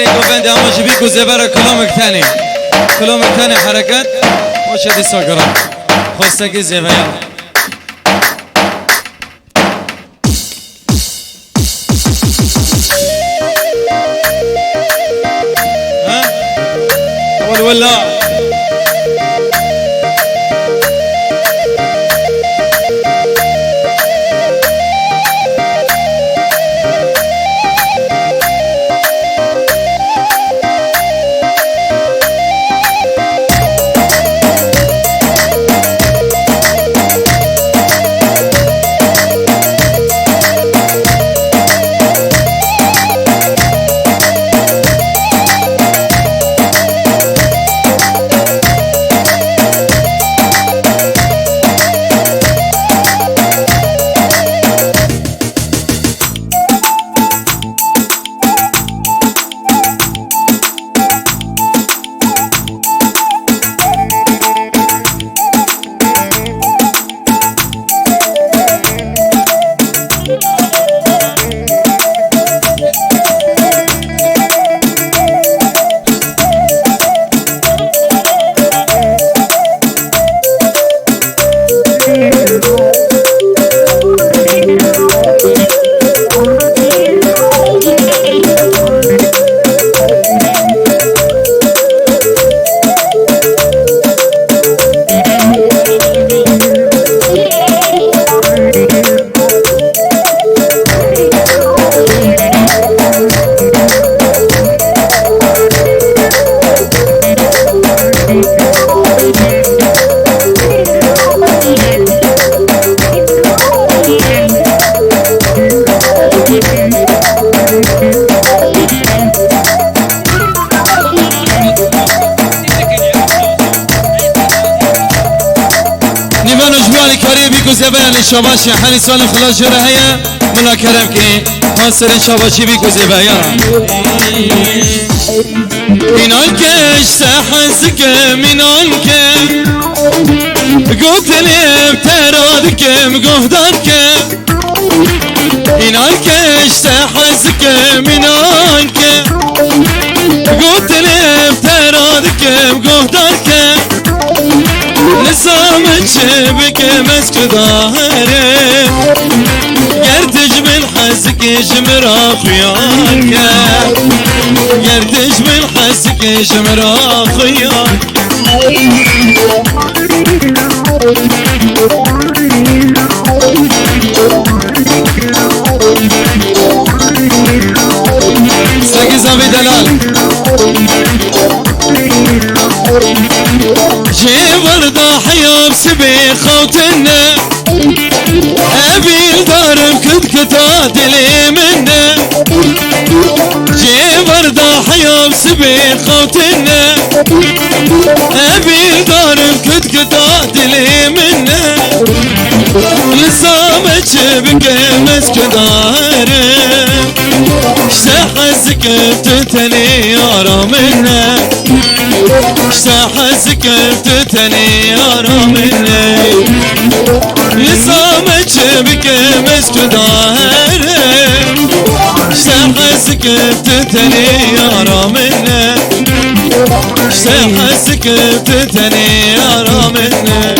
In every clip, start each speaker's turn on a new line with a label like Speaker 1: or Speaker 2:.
Speaker 1: عليك وبندي أموش بيكو زبرة كلامك تاني حركات وش دي سكرة خصك زبرة ها أول ولا زبان شاباش حالي سالم خلاص جرى هيا ملا كرم كي حاصر شاباشي بيكو زبايا منانك اشتحزك منانك قلت لي بترادك مقهدانك منانك اشتحزك منانك قلت لي بترادك مقهدانك نسامك بك مسك ظاهري يرتج من حسك جمر اخيانك يرتج من حسك جمر اخيانك ساقي زابي دلال جيبر ضاحية بسبي خوتنا أبي الدارم كد كتات لي منه جيبر ضاحية بسبي خوتنا أبي الدارم كد كتات لي منه لسامك بك مسك دارم اشتحزك بتتني يارا منه اشتحزك بتتني يارا منه لسامك بك مسك دارم اشتحزك بتتني يارا منه اشتحزك بتتني يارا منه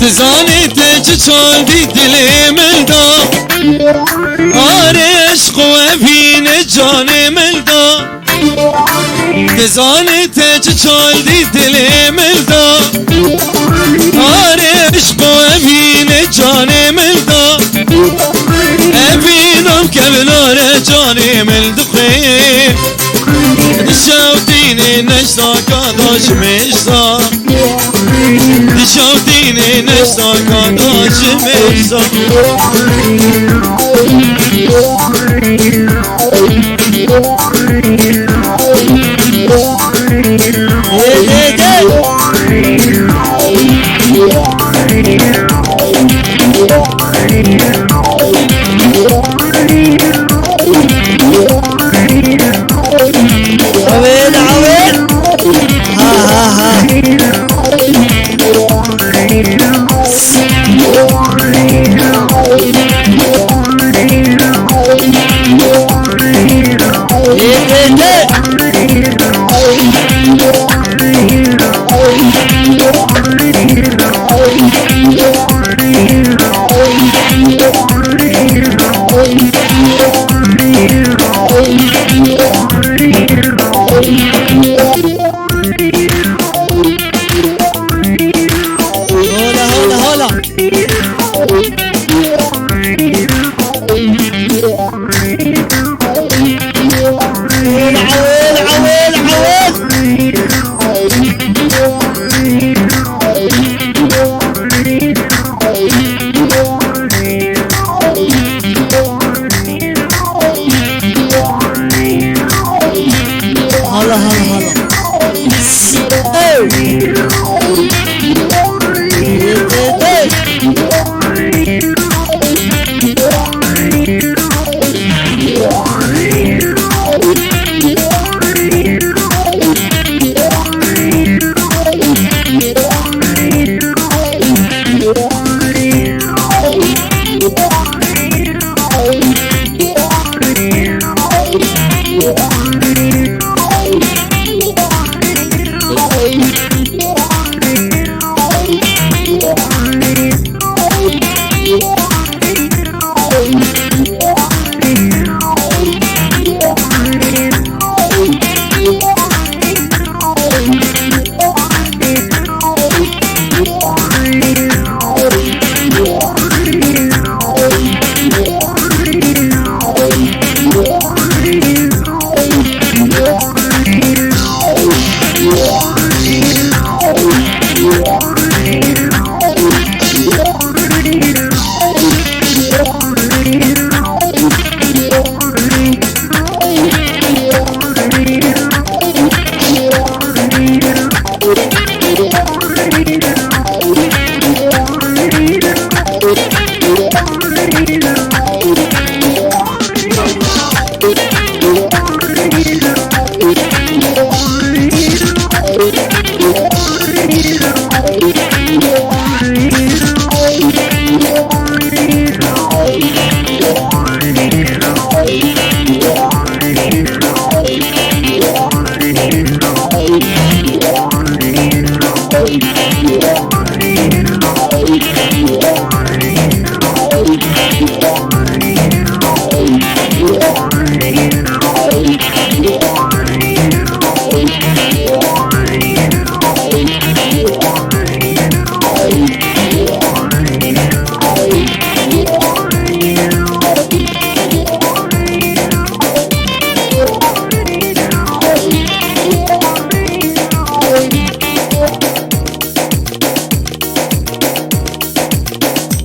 Speaker 1: تزاني تجتون دي دلي ملدا عرشق وفين جاني ملدا تزاني تجتون دي دلي ملدا عرشق وفين جاني ملدا أبينم كبنار جاني ملدخي دشاوتيني نشتا كاداش مشتا دشاوتيني نشتا كاداش مشتا
Speaker 2: هلا هلا هلا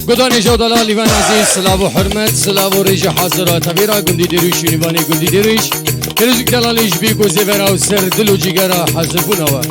Speaker 1: گدانی جودالا لیوان عزیز سلام و حرمت سلام و ریج حاضرات تبیرا گندی دیروش نیوانی گندی دیروش هرزی کلالیش بی گوزه ورا و سر دل و جیگرا حاضر بونوا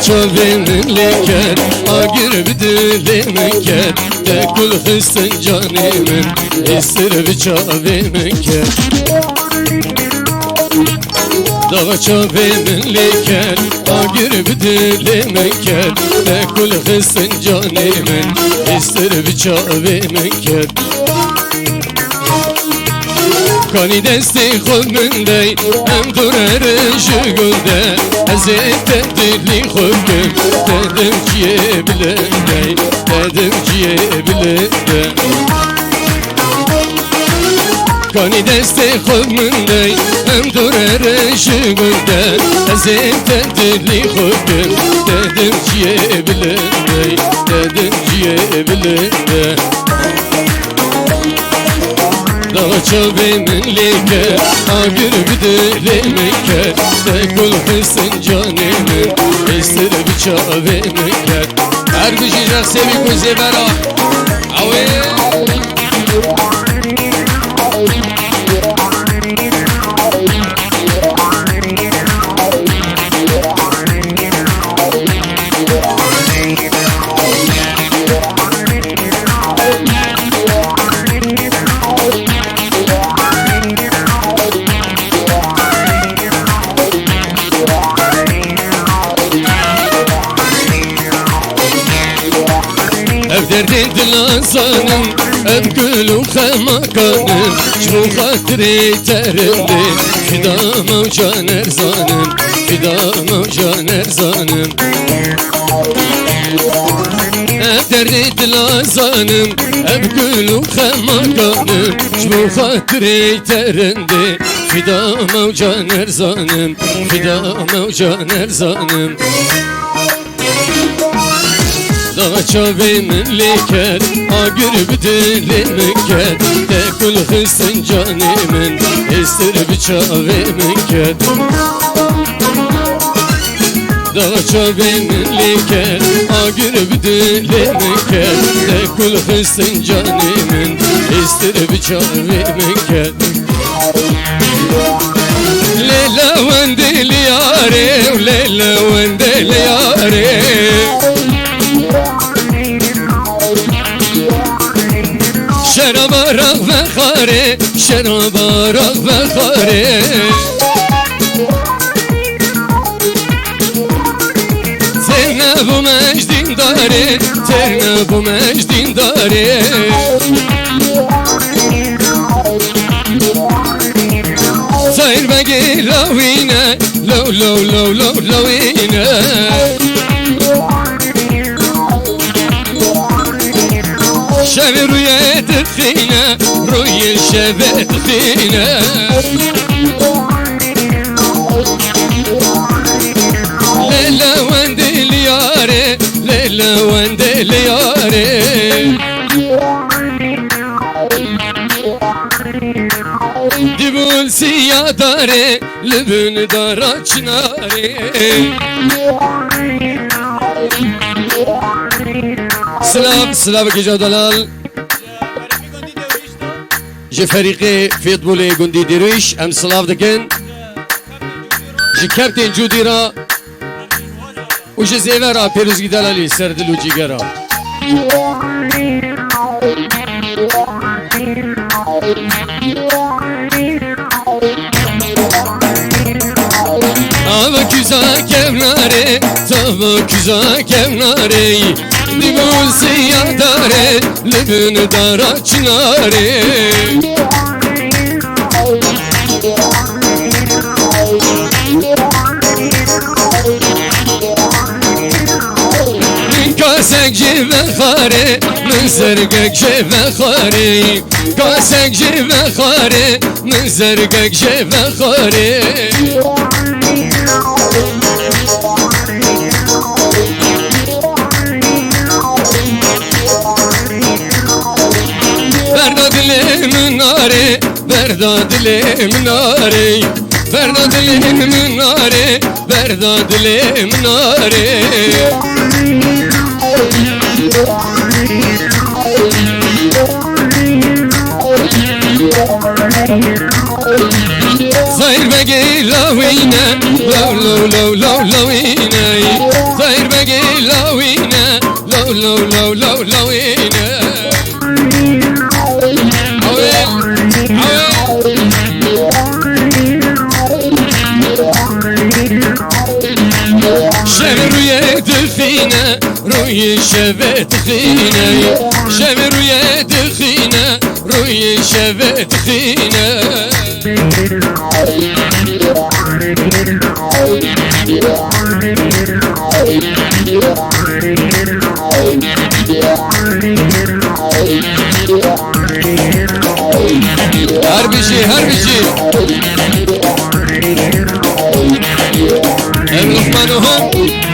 Speaker 3: Çavim leket agir bidilim ket Tekul hıstın canimin istir bir çavim ket Dava çavim leket agir bidilim ket Tekul hıstın canimin istir bir çavim ket كاني دستي خود من دي ام دور رجل ازيت تدلي خودم تدم جيه بلندي تدم جيه بلندي كاني دستي خود من دي ام دور رجل ازيت تدلي خودم تدم جيه بلندي تدم جيه بلندي Dağçabe min leke Agir bidele mekke Tekul hısın canimin Estir bıçabe mekke Her gücücek sevik ve zebera Awe Derdin dilansanım hep gül uxemakanım Şmu xatri terimdi Fidam avcan erzanım Fidam avcan erzanım Hep derdin dilansanım hep gül uxemakanım Şmu xatri terimdi Fidam avcan erzanım Fidam avcan erzanım Dağçabe min leker Agir bidele mekke Tekul hısın canimin Estir bıçabe mekke Dağçabe min leker Agir bidele mekke Tekul hısın canimin Estir bıçabe mekke Leyla vendeli yare Leyla vendeli yare شراب رغ خاره شراب رغ خاره زینب و مجدین داره زینب و مجدین داره زایر بگی لوینه لو لو لو لو لوینه شب روی تخینه روی شب تخینه لیلا وندل یاره لیلا وندل یاره دیبول سیاه داره لبن دارا چناره سلام سلام كيجا دلال جي فريقي فيتبولي قندي ديرويش ام سلاف دكن جي كابتن جوديرا وجي زيفرا بيروزكي دلالي سردلو جيجرا Ava küza kevnare, tava küza kevnare Dibul siyadare, lebün dara çınare Kasek jive khare, min zergek jive khare Kasek jive khare, min zergek jive khare Verda dilim nare, verda dilim nare Verda dilim nare, verda dilim nare Zahir begi lawine, law law law law lawine Zahir begi lawine, law law law law lawine شب روی دخینه روی شب تخینه شب روی دخینه روی وی شبت خینه هر بشي ام لقمان وهم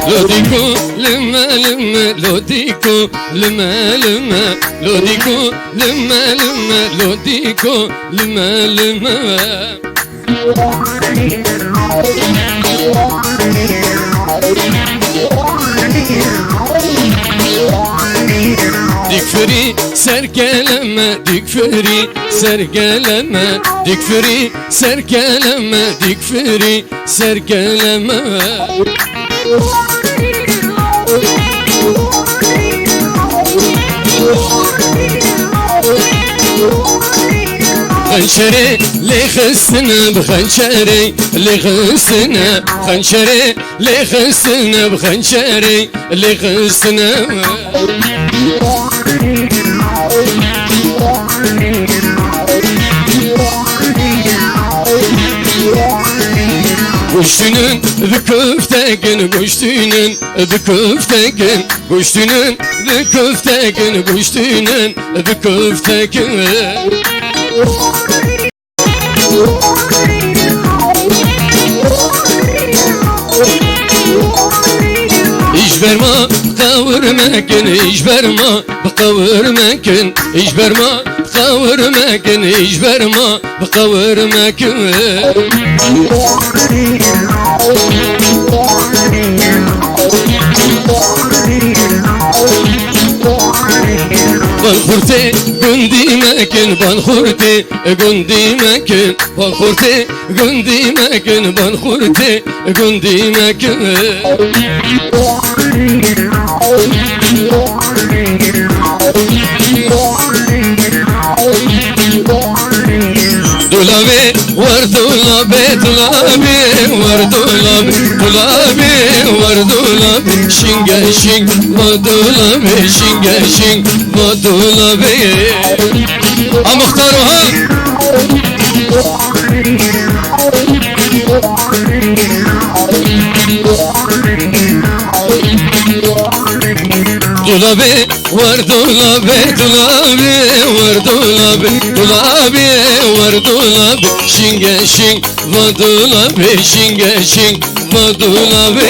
Speaker 3: لوديكو لما لما لوديكو لما لما لوديكو لما لما لوديكو لما لما ديكفري سرقلما ديكفري سرقلما ديكفري سرقلما ديكفري سرقلما خنشري لخسنا بخنشري لخسنا خنشري لخسنا بخنشري لخسنا Kuştunun bir köftekin, kuştunun bir köftekin, kuştunun bir köftekin, kuştunun bir köftekin. İş verma kavurmekin, iş verma kavurmekin, iş verma kavurmekin, iş verma kavurmekin. Ban hurte gündimekin, ban hurte gündimekin, ban hurte gündimekin, ban hurte gündimekin. Dulabe var dulabe, dulabe var dulabe, dulabe var dulabe, şinge şing va dulabe, şinge şing va dulabe. Muhtar ha. Dulabe var dulabe, dulabe var dulabe, dulabe var dulabe, şinge şing va dulabe, şinge şing va dulabe.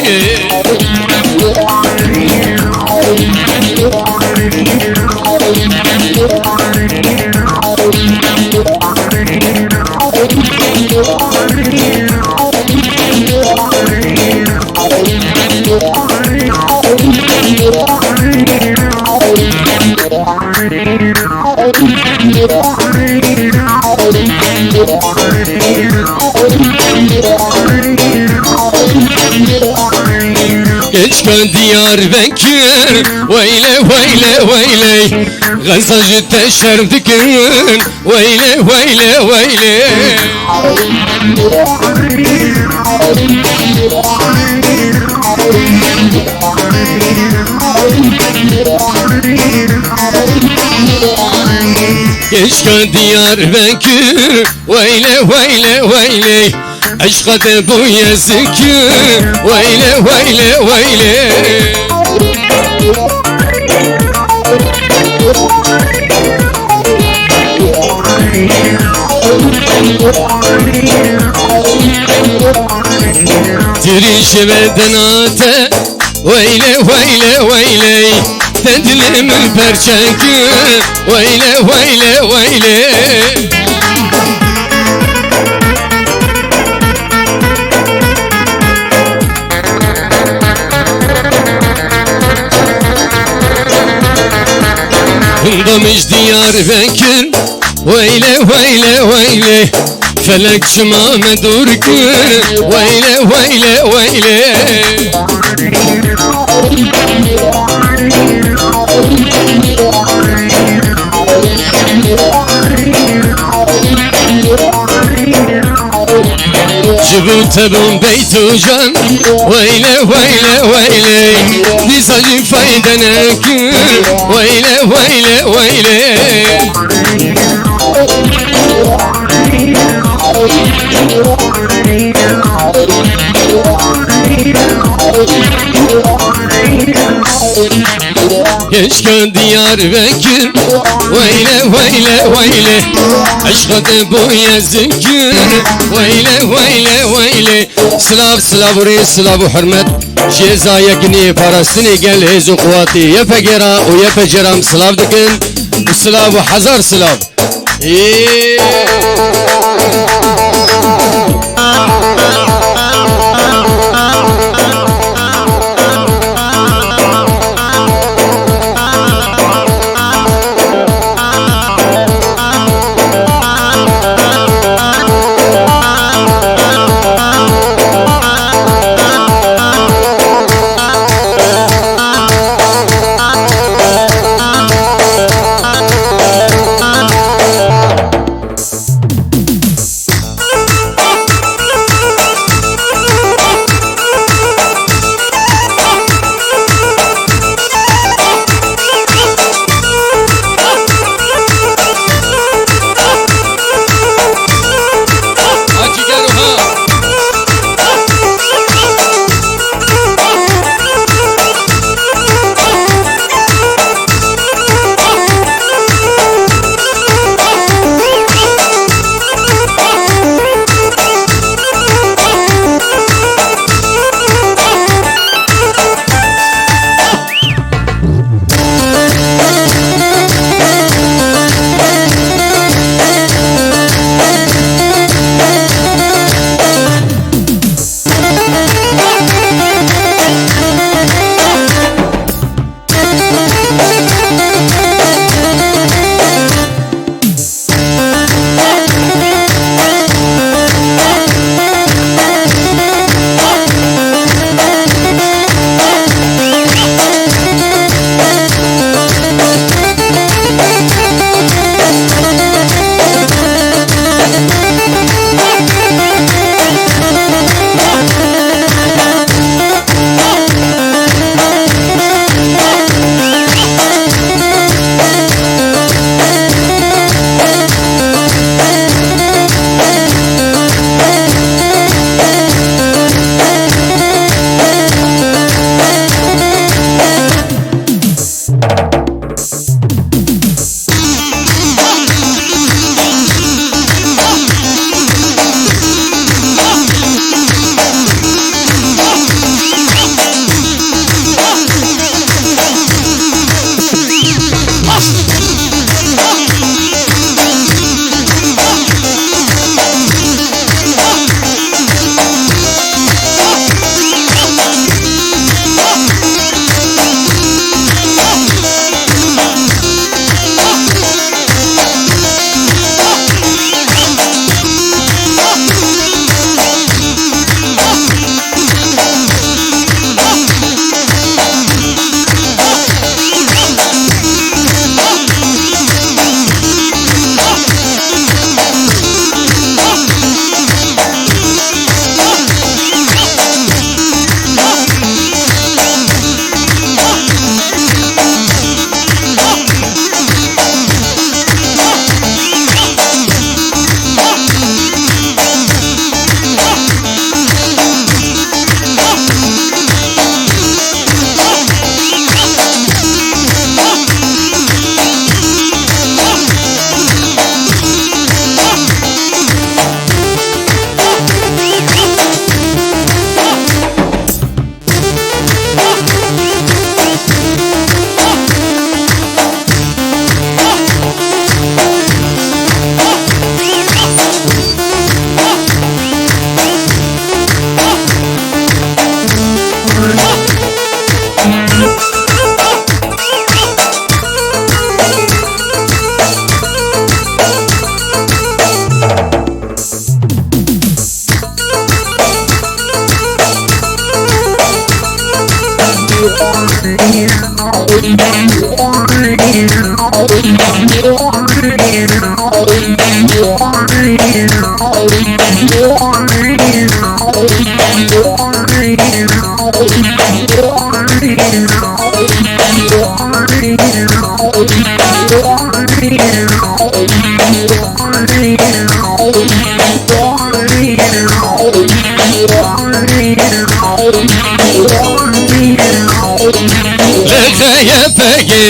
Speaker 3: Geçken Diyarbakır, veyle veyle veyle, Gazacı teşerdikin, veyle veyle veyle. Geçken Diyarbakır, veyle veyle veyle, aşka de bu yazık, veyle veyle veyle. Tiriş ve denate, veyle veyle veyle, tedlimin perçeki, veyle veyle veyle. Hundamış Diyarbakır, veyle veyle veyle, felek çımame durkun, veyle veyle veyle. Cibute bun beytucan, veyle veyle veyle, Nizacı faydenekür, veyle veyle veyle. Geçken Diyarbakır, veyle veyle veyle, aşka de bu yazık, veyle veyle veyle. Slav slav re slav hürmet, cezaya gini parastini gel hezu kuvati, yepe gera o yepe ceram slav dikin, slav hazar slav.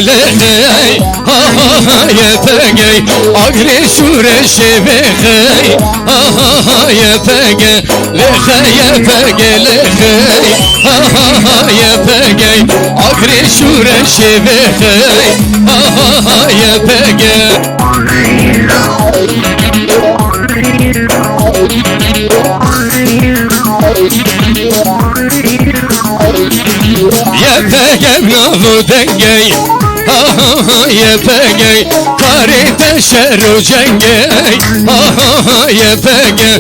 Speaker 3: لغي ها ها ها يا فقي اقري شورة شبخي ها ها ها يا فقي لغي يا فقي لغي ها ها ها يا فقي اقري شورة شبخي ها ها ها يا فقي يا فقي بنافو دنقي ها ها ها يا فقي قاري تشر وجنقي ها ها ها يا فقي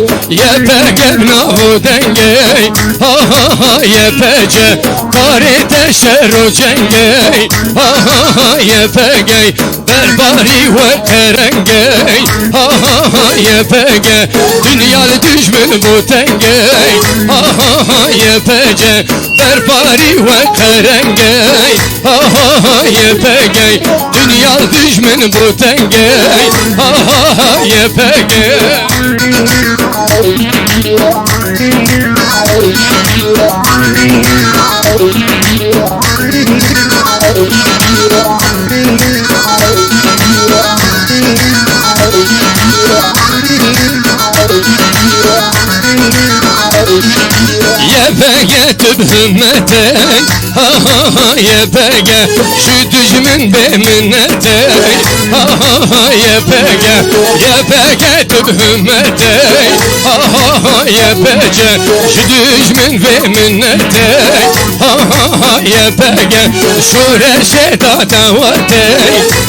Speaker 3: بنافو دنقي ها ها ها يا فقي قاري تشر وجنقي ها ها ها يا فقي برباري وكرنقي ها ها ها يا فقي دنيا الدجمن بوتنقي ها ها ها يا فقي برباري وكرنقي ها ها ها يا فقي دنيا الدجمن بوتنقي ها ها ها يا فقي يا بقى بهمتك ها ها ها يا بقى شدج من بمنتك ها ها ها يا بقى بهمتك ها ها ها يا بقى شدج من بمنتك ها ها ها يا بقى شورة شتا دعوتك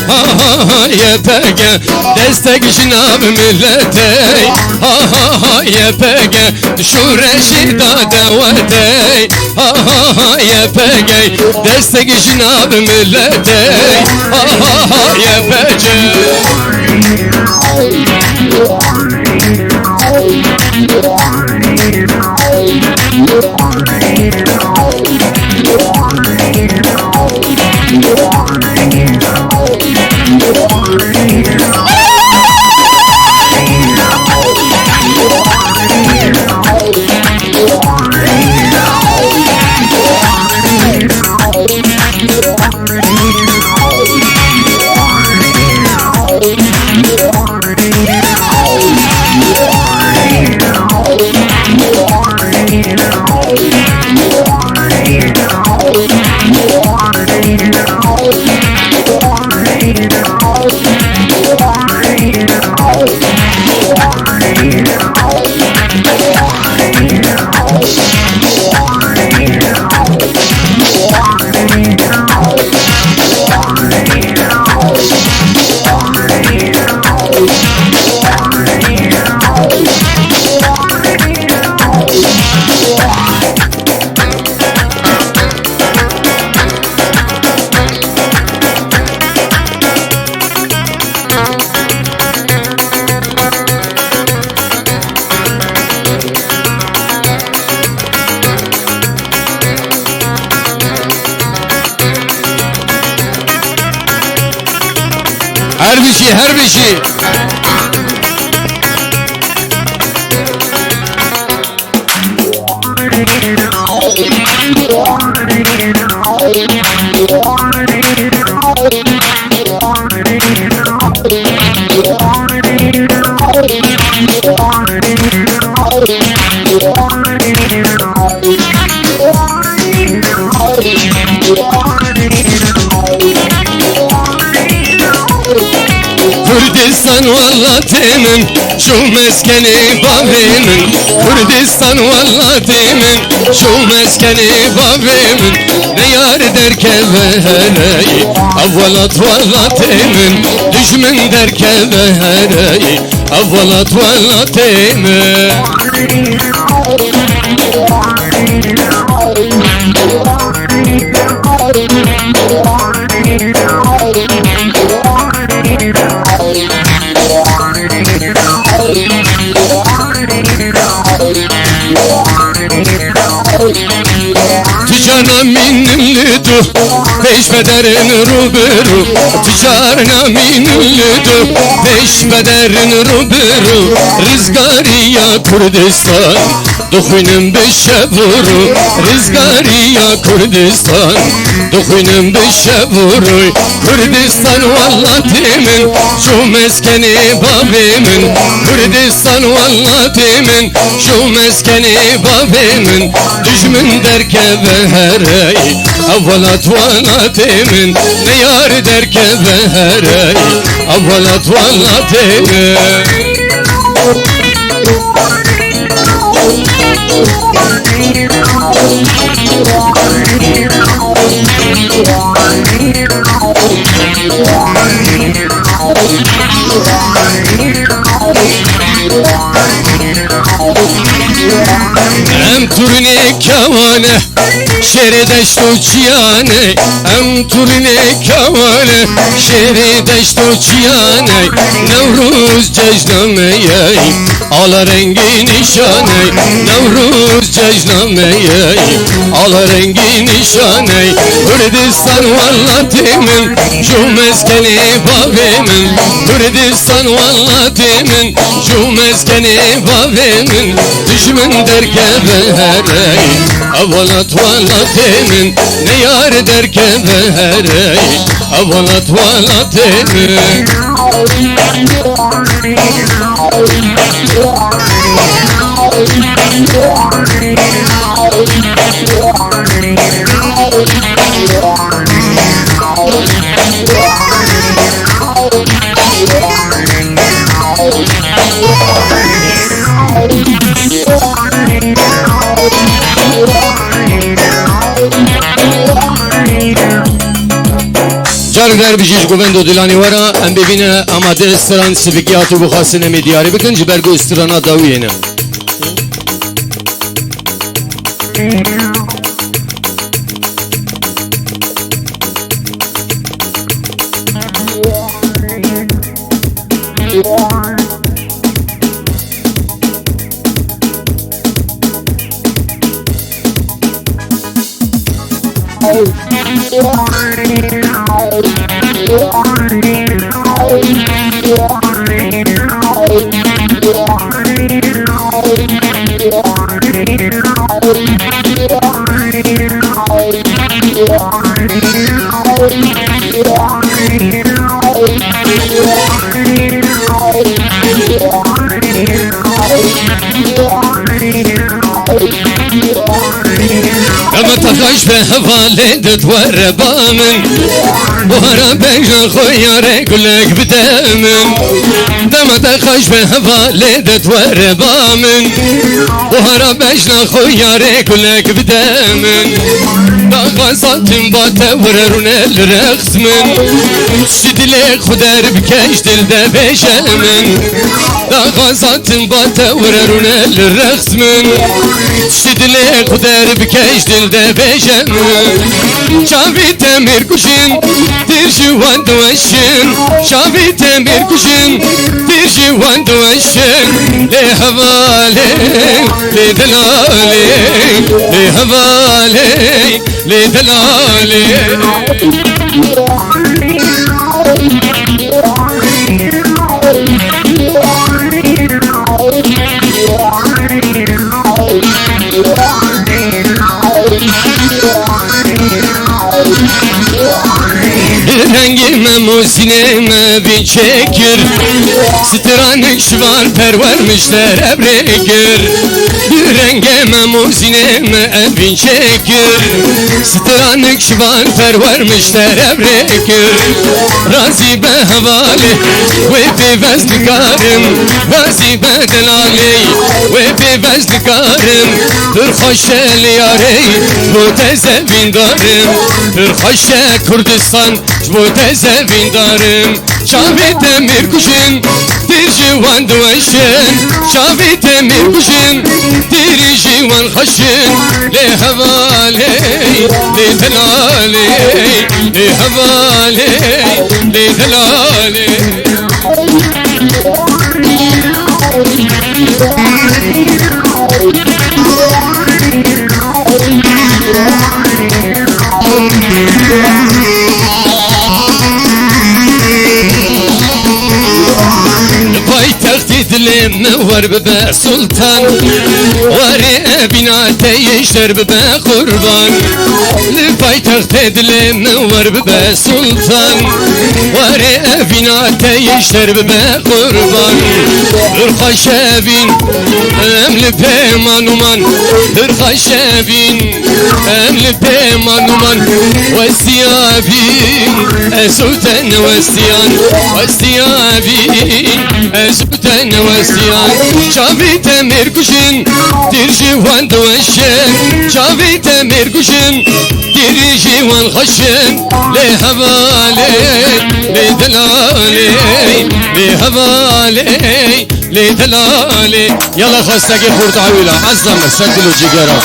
Speaker 3: ها ها ها يا بقى دستك جناب ملتك ها ها ها يا بقى شورة شتا دعوتك ها ها ها يا بقى دستك جناب ملتك ها ها ها يا بقى her bir şey. Kürdistan vallatemin şu meskeni babimin Kürdistan vallatemin şu meskeni babimin Ne yar der kevereyi Avvalat vallatemin Düşmün der kevereyi Avvalat vallatemin Tüccarna minlüdü peşbederin ruberu Tüccarna minlüdü peşbederin ruberu Rızgariya Kürdistan Duhunum beşevuru Rızgariya Kürdistan Duhunum beşevuru Kürdistan vallatimin Şu meskeni babimin Kürdistan vallatimin Şu meskeni babimin Düşmün derke beherey Avvalat vallatimin Ne yar derke beherey Avvalat vallatimin Em turne kavane şeri deştu çiyane Em turne kavane şeri deştu çiyane Nevruz cecnameye ala rengi nişane Nevruz cecnameye ala rengi nişane Kürdistan vallatimin şu meskeni babimin Kürdistan vallatimin şu meskeni babimin Düşmün derke beherey Avalat vallatimin Ne yar derke beherey Avalat vallatimin Car dervişiş govendo dilani vara em bibine amade stran sivikiyatı bu khasine mi diyari bikin cibergo strana daviyene Ama takaş ve havaledet var rebanın Buhara bejna khoyare gülek bidemin Dama takaş ve havaledet var rebanın Buhara bejna khoyare gülek bidemin Dağa satın bate vurerun el reksmin Sidile khuder bikeş dilde beşemin Dağa satın bate vurerun el reksmin Sidile khuder bikeş dilde beşemin Şavi temir kuşun dir şivan duaşın Şavi temir kuşun dir şivan duaşın Le havale le delale Le havale le delale Rengime muzineme bin çekir Stranık şivan pervermişler ebrekir Rengime muzineme bin çekir Stranık şivan pervermişler ebrekir Razi be havale ve be vezdikarım Razi be delali ve be vezdikarım Tır hoşel yarey bu teze bindarım Tır hoşe Kürdistan bu teze bindarım Şavi temir kuşun dir jivan duaşın Şavi temir kuşun dir jivan haşın Le havale le delale Le havale le delale ور ببه سلطان وره بیناته یشتر ببه قربان لپای تخت دلم ور ببه سلطان وره بیناته یشتر ببه قربان ارخاشبین ام لپه مانومان ارخاشبین ام لپه مانومان واستیابین سلطان واستیابین سلطان واستیان شافی تمر کشن دیرشی وان دوشن شافی تمر کشن دیرشی وان خشن لهواله لدلاله لهواله لدلاله يلا خستك خورد عويلة عظم سدلوا جيجارة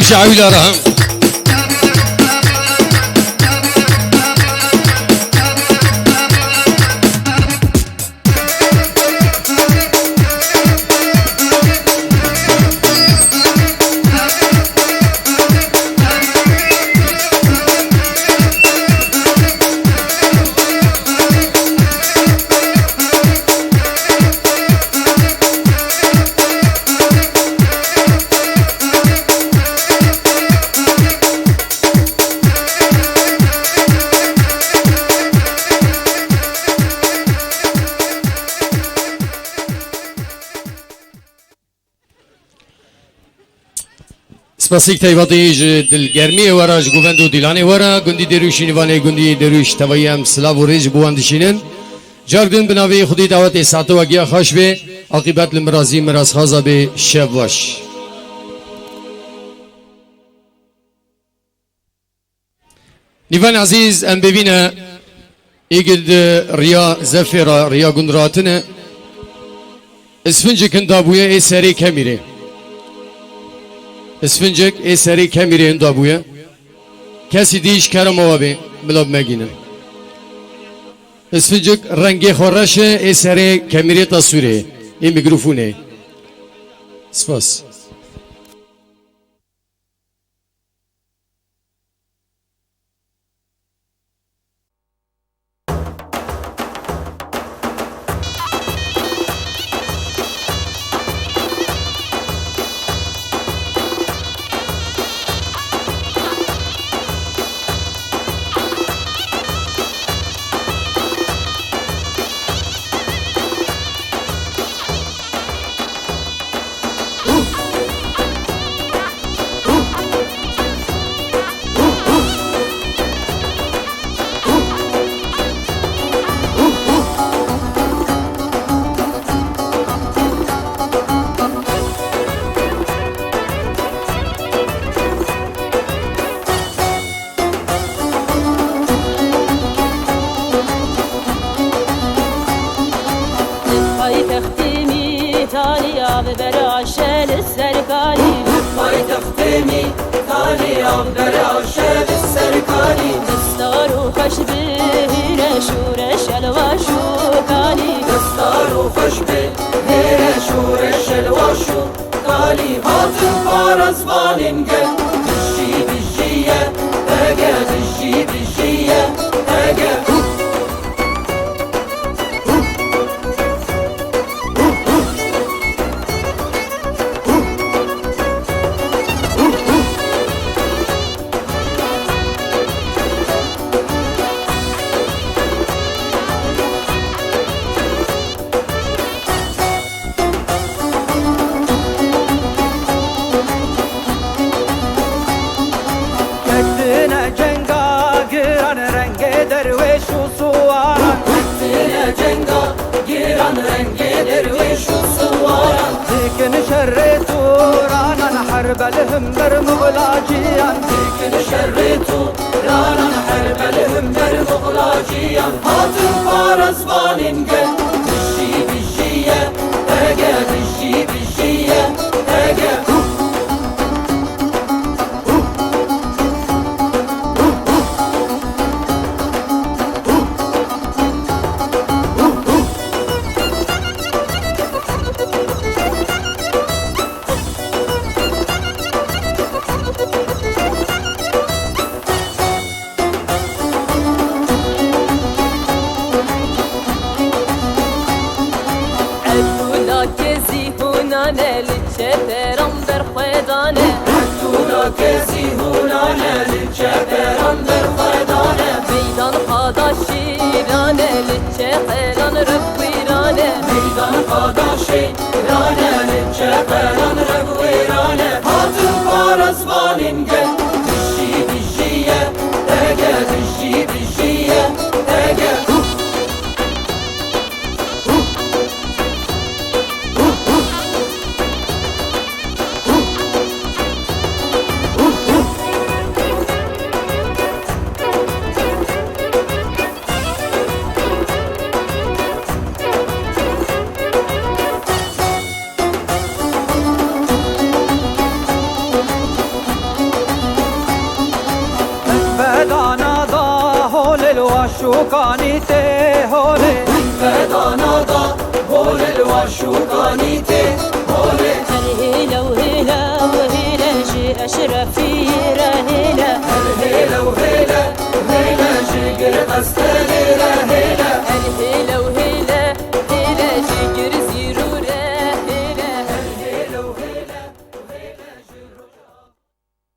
Speaker 3: شعويلارا سپاسیک تایباتیج دلگرمی وراج گووند و دیلانه ورا گندی دروش نیوانه گندی دروش توایم سلاو و ریج بواندشینن جاردن بناوی خودی دعوت ساعت و گیا خوش به عاقبت المرازی مراز خازا به شب واش نیوان عزیز ام ببینه ایگد ریا زفرا ریا گندراتنه اسفنج کندابویه ای سری کمیره اسفنجک ای سری کمیره اندابویه کسی دیش کرم آوابه ملاب مگینن اسفنجک رنگی خورشه ای سری کمیره تصویره ای میکروفونه سپاس
Speaker 2: هول الواشوقاني تي هولي بدانا دا هول الواشوقاني تي هولي
Speaker 4: هلا وهلا وهلا جي أشرفي رهيلا
Speaker 2: هلا وهلا وهلا جيجر قستاني رهيلا
Speaker 4: هلا وهلا هلا جي زيرو رهيلا
Speaker 2: هلا وهلا وهلا جيجر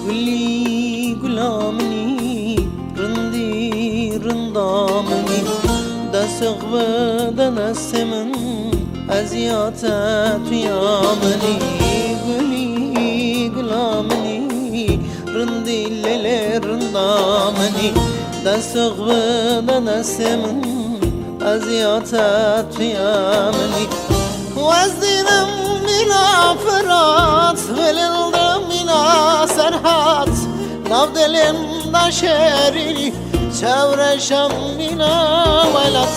Speaker 5: قولي قلامني رندي رندامني دا سغبة دا نسمن أزياتات يامني قولي قلامني رندي الليل رندامني دا سغبة دا نسمن أزياتات يامني وزدنا من فرات غللنا من سرحات ناف دلم شهري چاورشم من ولات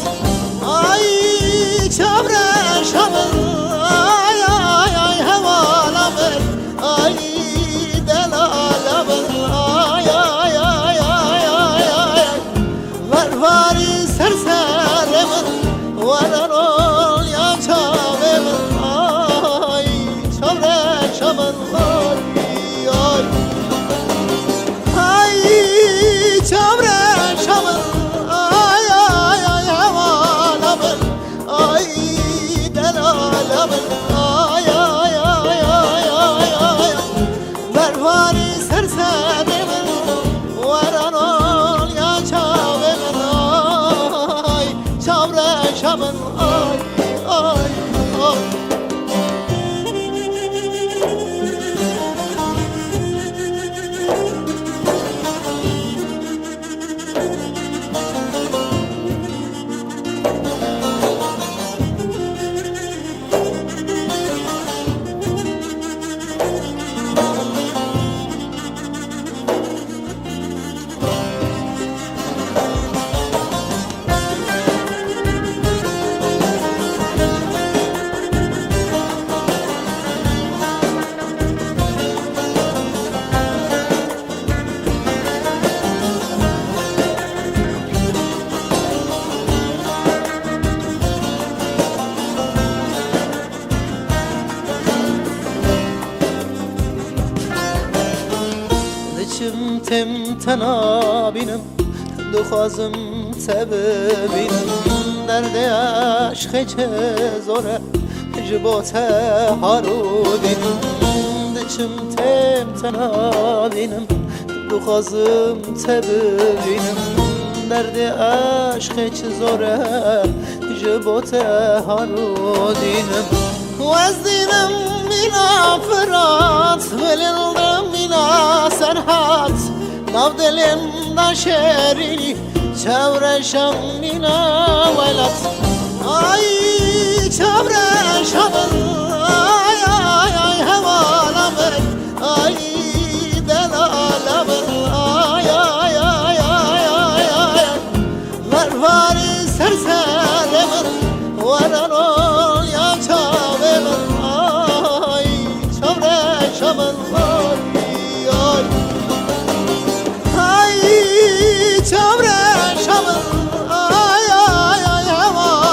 Speaker 5: ay çavreşamın ay ay ay havalamın ay delalamın ay ay ay ay ay ay var vari serserimin varan ol ya çavemin ay çavreşamın ay ay ay çavreşamın ay ay ay havalamın ay delalamın ay ay ay ay ay ay bervari serserimin varan ol ya çavemin ay çavreşamın ay ay ay دچم تم تنابینم دخوازم سببینم درد عشق چه زوره جبوت هارو بینم دچم تم تنابینم دخوازم سببینم درد عشق چه زوره جبوت هارو دینم وزدینم بنا فرات غللدم بنا سرحات ناف دلم دا شهري چاورشم بنا ولات ay çavreşamın ay ay ay havalamın ay delalamın ay ay ay ay ay ay var vari serserimin varan ol ya çavemin ay çavreşamın ay ay ay çavreşamın ay ay ay hava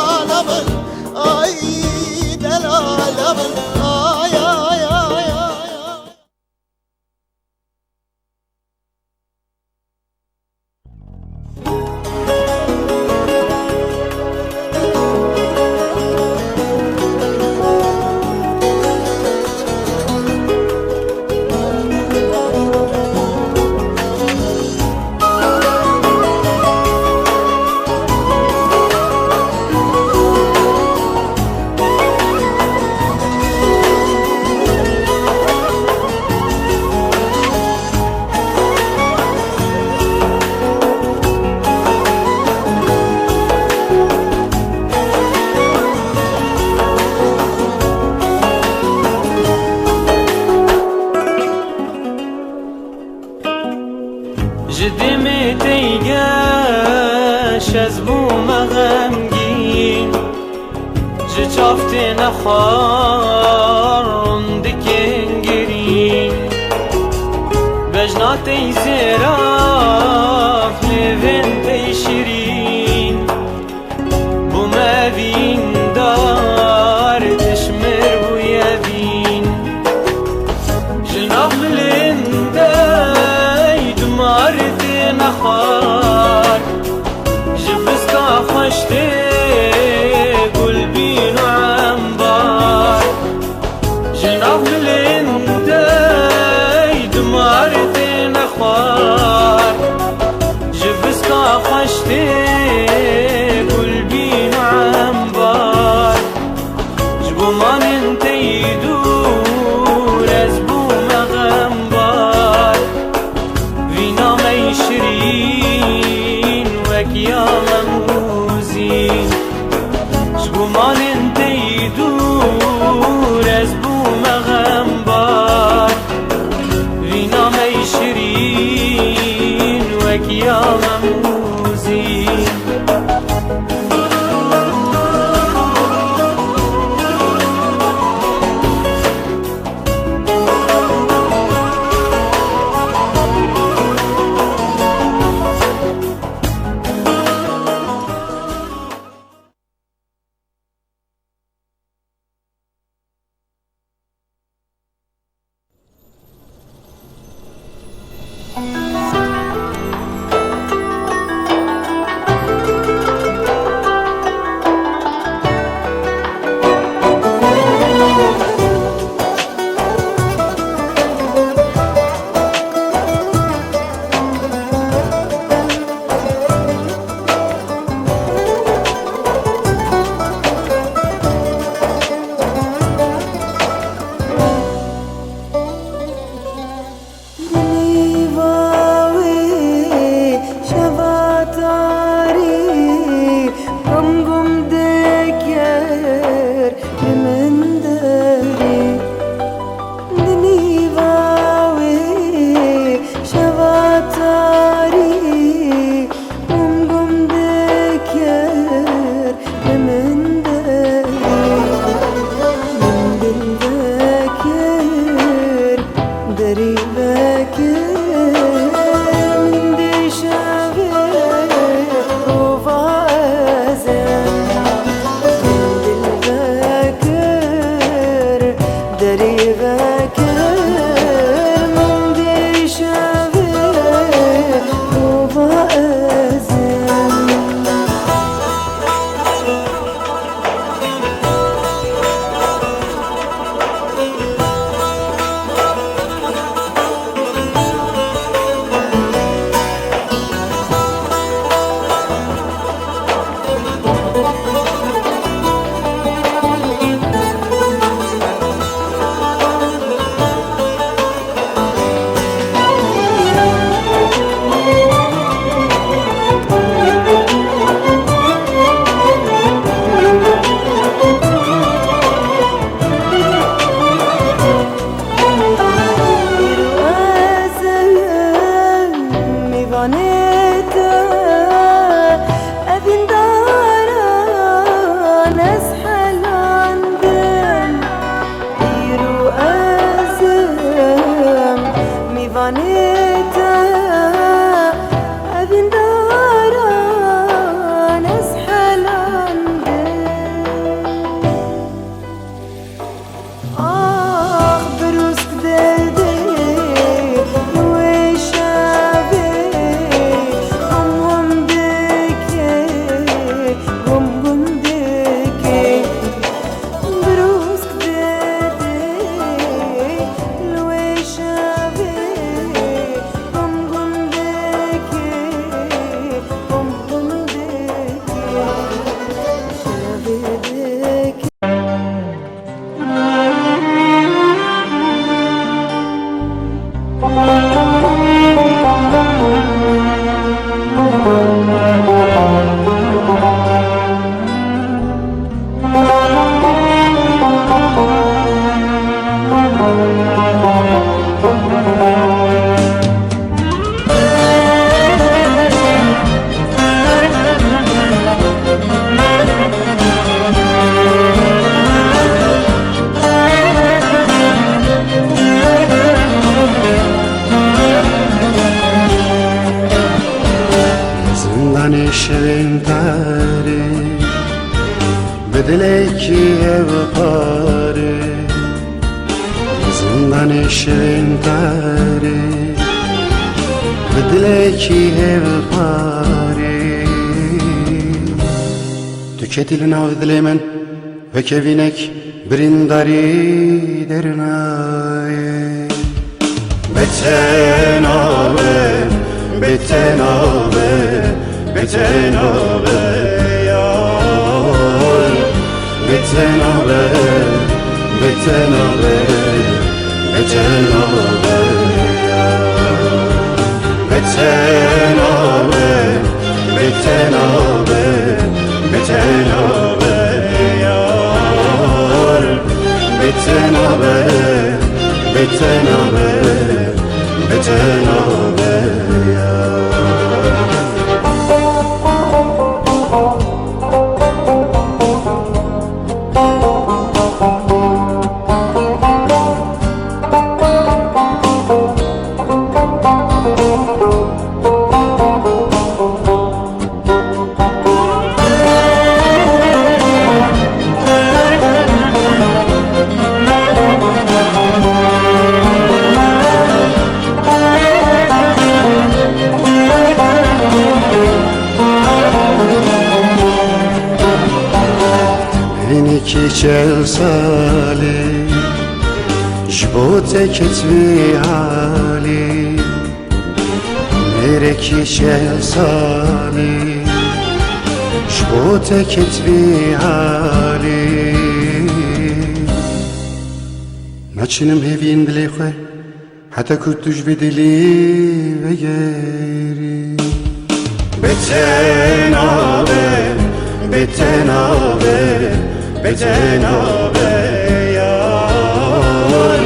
Speaker 6: نخار دكين جرين بجناتي زراف لفنتي شيرين بما بين دار تشمر ويابين جناح لنداي دمارت نخار جفزكا خشتي قلبين وعنبار جناح لنداي دمارت نخار جفزكا خشتي قلبين وعنبار جبو ما ننتي يدور ازبو مغنبار فينا ما يشرين وكيا مموزين جبو ما ننتي يدور ازبو مغنبار فينا ما يشرين وكيا مموزين
Speaker 7: بدلکی پاره زندان شیرین تره بدلکی پاره تو که دل ناو دل من و که وینک برینداری درنای بتنابه بتنابه بتنابه یار بتنابه بتنابه بتنابه بتنابه بتنابه بتنابه یار بتنابه بتنابه بتنابه یار چل سالی جبوت کتوی حالی میره کی چل سالی جبوت کتوی حالی نچنم هیوین دلی خواه حتی کتوش بدلی وگری بتنابه بتنابه بتنابه یار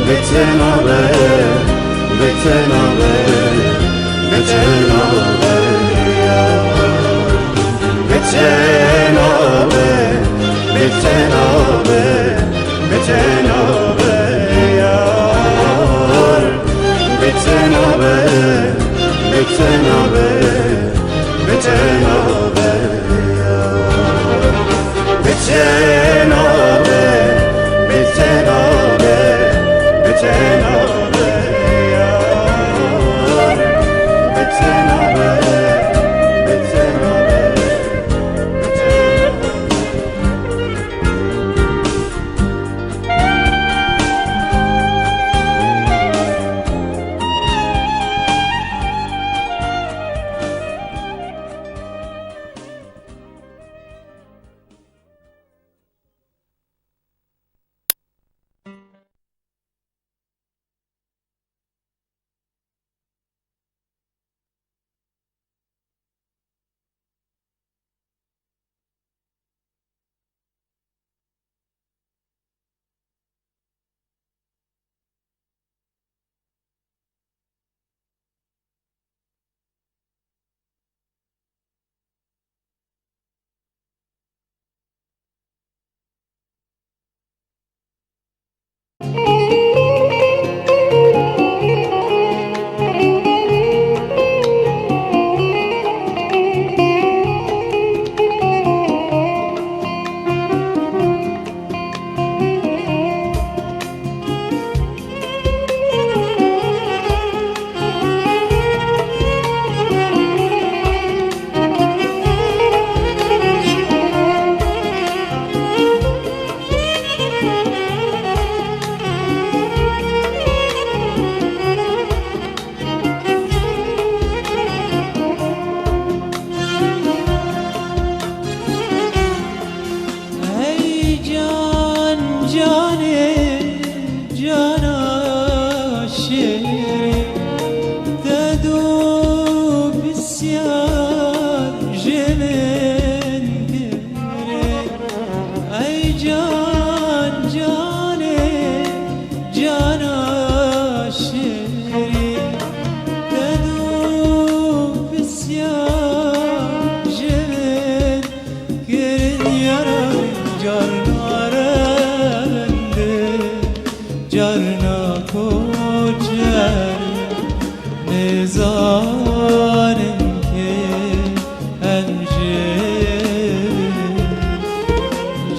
Speaker 7: بتنابه بتنابه بتنابه یار بتنابه بتنابه بتنابه یار بتنابه بتنابه بتنابه بتنابه بتنابه بتنابه یار بتنابه بتنابه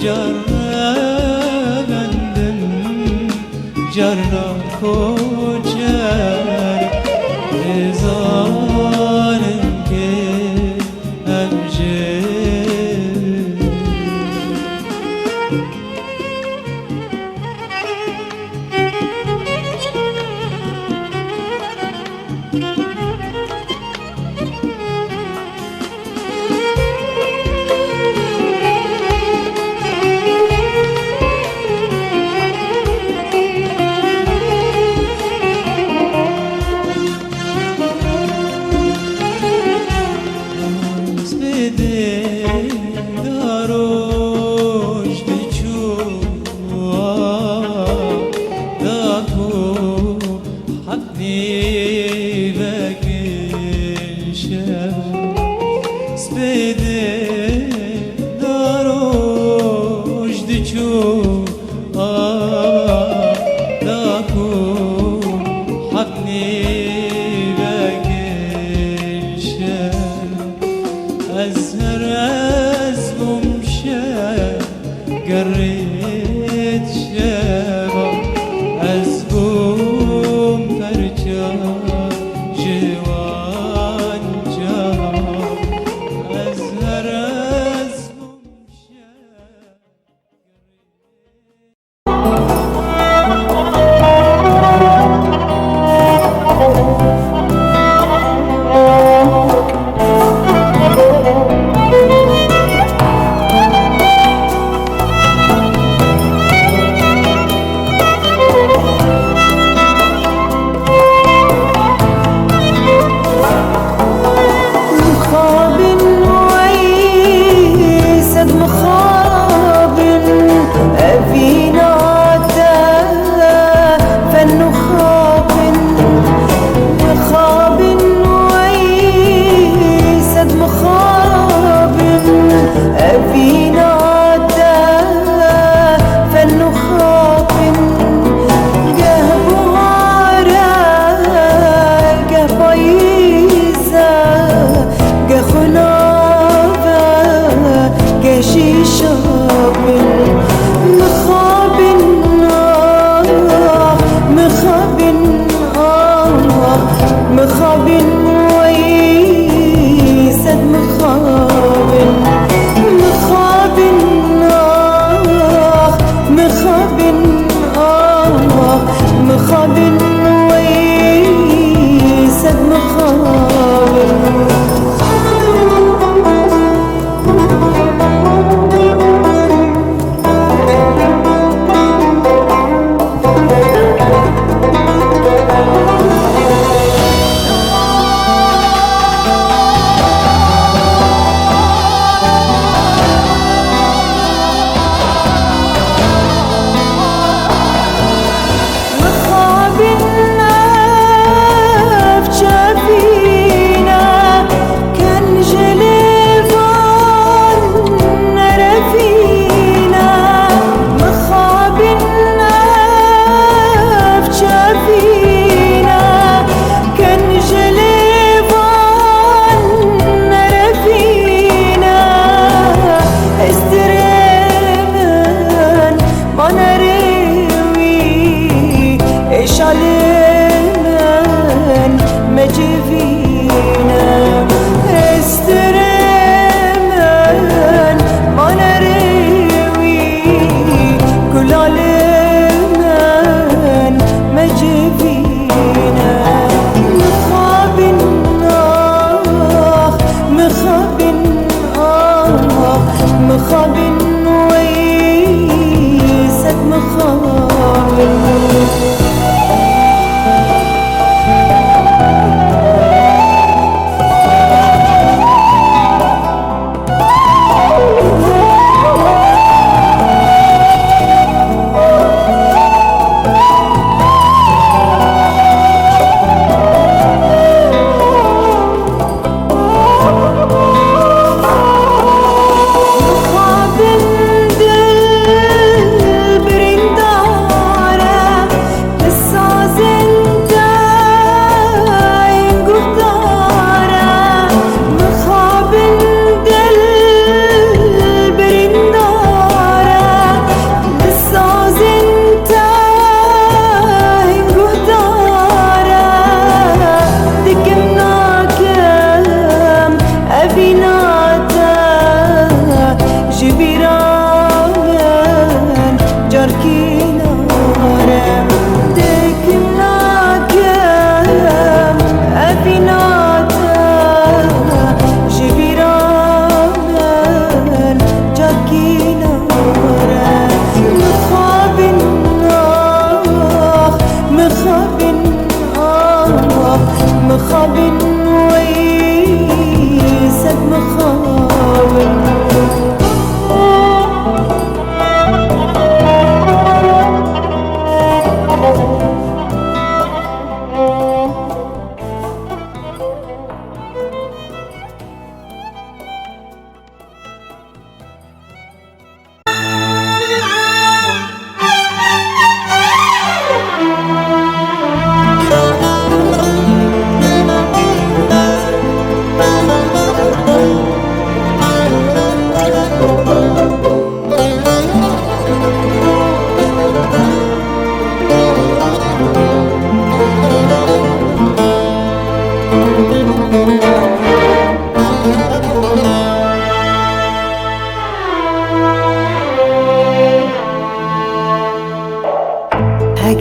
Speaker 6: جربندم جرنا کوچر هزارن که امجد قريت شباب أزبوم فرجا جوان جاب أزهر أزبوم شباب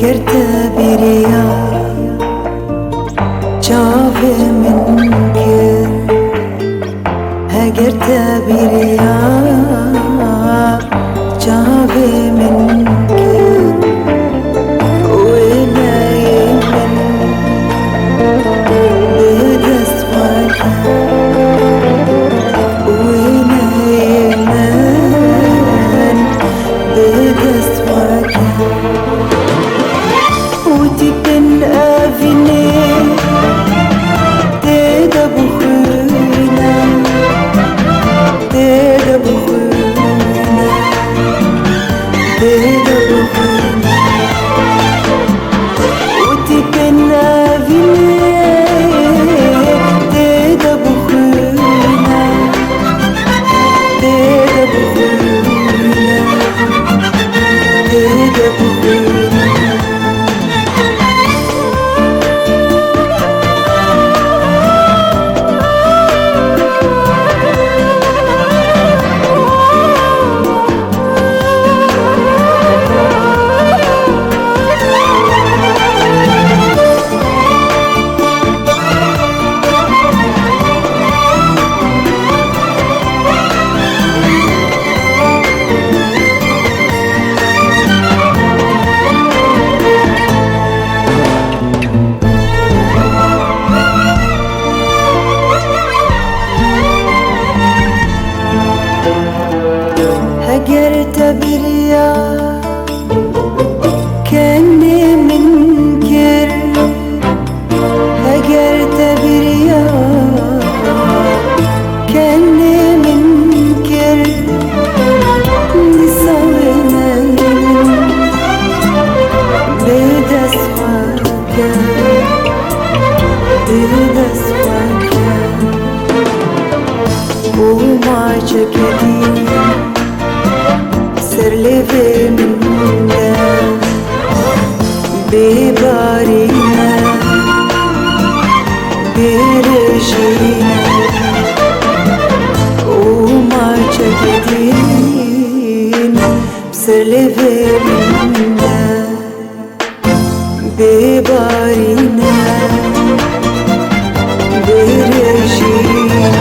Speaker 8: اگر تبیریا چاوه من کر اگر تبیریا چاوه من کر وینای من به دست وکر وینای من به دست وکر ودي بن أفيني تيدا بخونا تيدا بخونا تيدا بخونا ودي بن أفيني تيدا بخونا تيدا بخونا تيدا بخونا اگر تبریا کنی منکر اگر تبریا کنی منکر نسوینا بدست وکر بدست وکر وما جکدی سر لفه منده ببارينا برجينا وما جاكدين بسر لفه منده ببارينا برجينا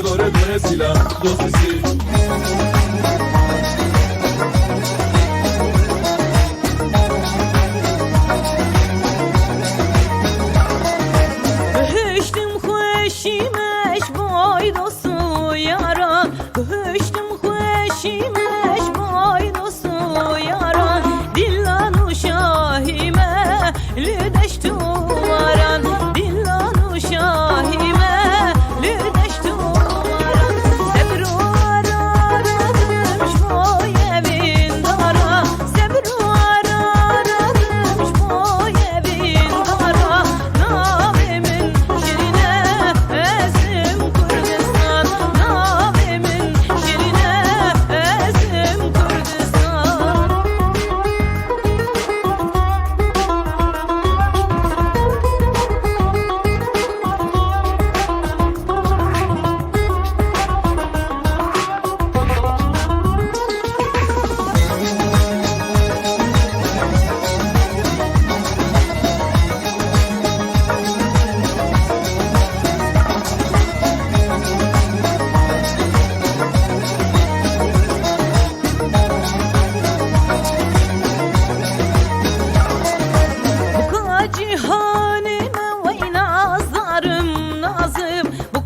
Speaker 9: داره داره سیلا دوستی
Speaker 4: Hüştüm hoşimeş boy dostu yaran Hüştüm hoşimeş boy dostu yaran Dillanu şahime lüdeştu varan Dillanu şahime lüdeştu varan Sebru aramış boy evin dara Sebru aramış boy evin dara Navimin şirine ezim Kurdistan Navimin şirine ezim Kurdistan Bu cihanime vay nazarım nazım Bu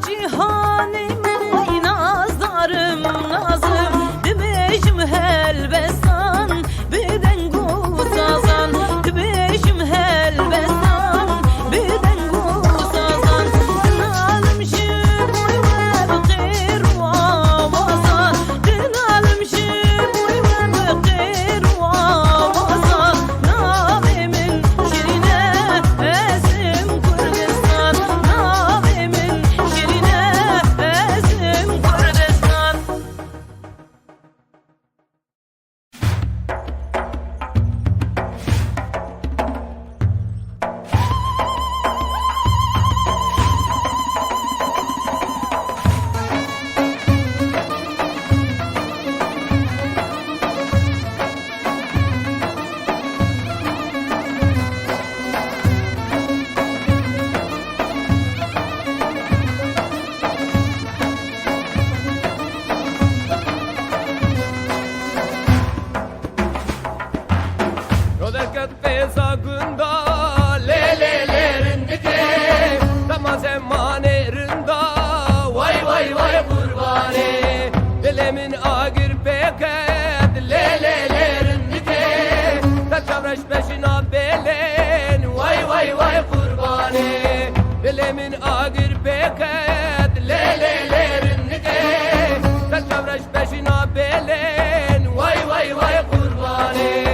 Speaker 4: cihanime vay nazarım nazım Demişim helbestan beden guzazan Demişim helbestan beden guzazan Dınalım şibuy ve bıkir ve avazan Dınalım şibuy ve bıkir ve avazan Navimin şirine ezim Kurdistan Navimin şirine ezim Kurdistan
Speaker 2: Roderkat pesa gunda lelelerindeki Tamam zemanerinde Vay vay vay kurbani Dilimin agir peket lelelerindeki Taçavraş peşina belen Vay vay vay kurbani Dilimin agir peket lelelerindeki Taçavraş peşina belen Vay vay vay kurbani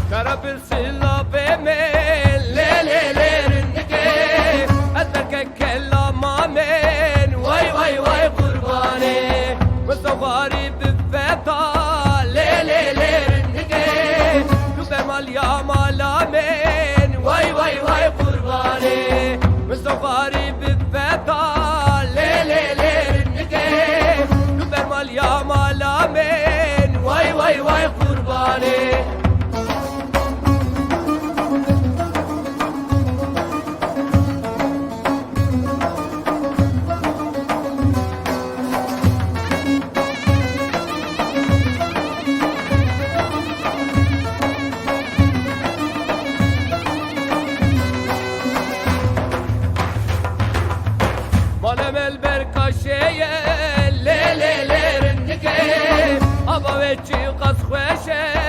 Speaker 2: Karapil silabeme lelelerindeki Ezberke kellamamen Vay vay vay kurbani Mustafari büffeta lelelerindeki Yubemal yamalamen Vay vay vay kurbani Mustafari büffeta lelelerindeki Yubemal yamalamen Vay vay vay kurbani Malem elber kaşeye lelelerindeki Aba ve çıkas kweşe